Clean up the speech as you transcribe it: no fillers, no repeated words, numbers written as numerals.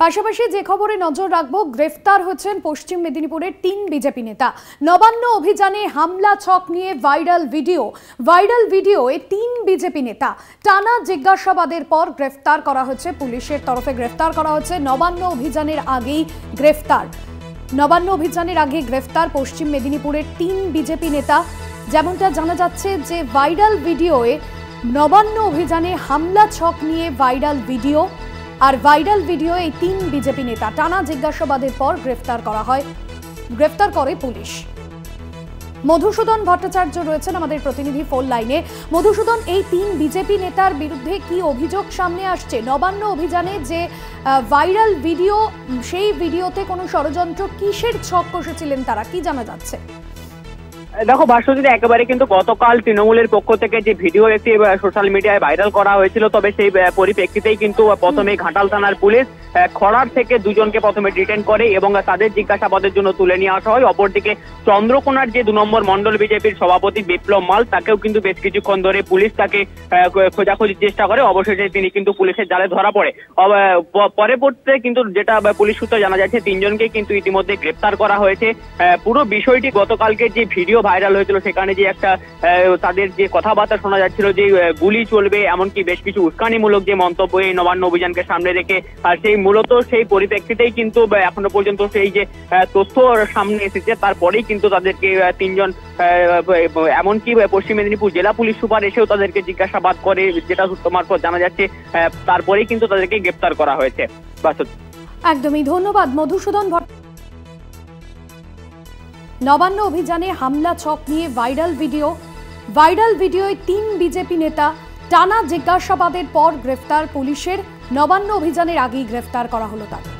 পাশাপাশি যে খবরে নজর রাখবো, গ্রেফতার হচ্ছেন পশ্চিম মেদিনীপুরের 3 বিজেপি নেতা। নবান্ন অভিযানে হামলা ছক নিয়ে ভাইরাল ভিডিও এই 3 বিজেপি নেতা টানা জিজ্ঞাসাবাদের পর গ্রেফতার করা হচ্ছে। পুলিশের তরফে গ্রেফতার করা হচ্ছে। নবান্ন অভিযানের আগে গ্রেফতার পশ্চিম মেদিনীপুরের 3 বিজেপি নেতা। যেমনটা জানা যাচ্ছে যে ভাইরাল ভিডিওয়ে নবান্ন অভিযানে হামলা ছক নিয়ে ভাইরাল ভিডিও এই 3 বিজেপি নেতা টানা জিজ্ঞাসাবাদের পর গ্রেফতার করে পুলিশ। মধুসূদন ভট্টাচার্য রয়েছেন আমাদের প্রতিনিধি ফোন লাইনে। মধুসূদন, এই 3 বিজেপি নেতার বিরুদ্ধে কি অভিযোগ সামনে আসছে? নবান্ন অভিযানে যে ভাইরাল ভিডিও, সেই ভিডিওতে কোনো ষড়যন্ত্র, কিসের ছক কষেছিলেন তারা, কি জানা যাচ্ছে? দেখো ভাস্বতী, একেবারে কিন্তু গতকাল তৃণমূলের পক্ষ থেকে যে ভিডিও একটি সোশ্যাল মিডিয়ায় ভাইরাল করা হয়েছিল, তবে সেই পরিপ্রেক্ষিতেই কিন্তু প্রথমে ঘাটাল থানার পুলিশ খড়ার থেকে দুজনকে প্রথমে ডিটেন করে এবং তাদের জিজ্ঞাসাবাদের জন্য তুলে নিয়ে আসা হয়। অপরদিকে চন্দ্রকোনার যে 2 নম্বর মন্ডল বিজেপির সভাপতি বিপ্লব মাল, তাকেও কিন্তু বেশ কিছুক্ষণ ধরে পুলিশ তাকে খোঁজাখুঁজির চেষ্টা করে। অবশেষে তিনি কিন্তু পুলিশের জালে ধরা পড়ে। পরবর্তীতে কিন্তু যেটা পুলিশ সূত্রে জানা যাচ্ছে, 3 জনকে কিন্তু ইতিমধ্যে গ্রেপ্তার করা হয়েছে। পুরো বিষয়টি গতকালকে যে ভিডিও ভাইরাল হয়েছিল, সেখানে যে একটা তাদের যে কথাবার্তা শোনা যাচ্ছিল যে গুলি চলবে, এমনকি বেশ কিছু উস্কানিমূলক যে মন্তব্য এই নবান্ন অভিযানকে সামনে রেখে, আর সেই পরিপ্রেক্ষিতেই কিন্তু এখনো পর্যন্ত সেই যে তথ্য সামনে এসেছে, তারপরেই কিন্তু তাদেরকে 3 জন, এমনকি পশ্চিম মেদিনীপুর জেলা পুলিশ সুপার এসেও তাদেরকে জিজ্ঞাসাবাদ করে, যেটা সূত্র মারফত জানা যাচ্ছে। তারপরেই কিন্তু তাদেরকে গ্রেপ্তার করা হয়েছে। একদমই ধন্যবাদ মধুসূদন ভট্টাচার্য। নবান্ন অভিযানে হামলা ছক নিয়ে ভাইরাল ভিডিওয় 3 বিজেপি নেতা টানা জিজ্ঞাসাবাদের পর গ্রেফতার পুলিশের। নবান্ন অভিযানের আগেই গ্রেফতার করা হলো তাদের।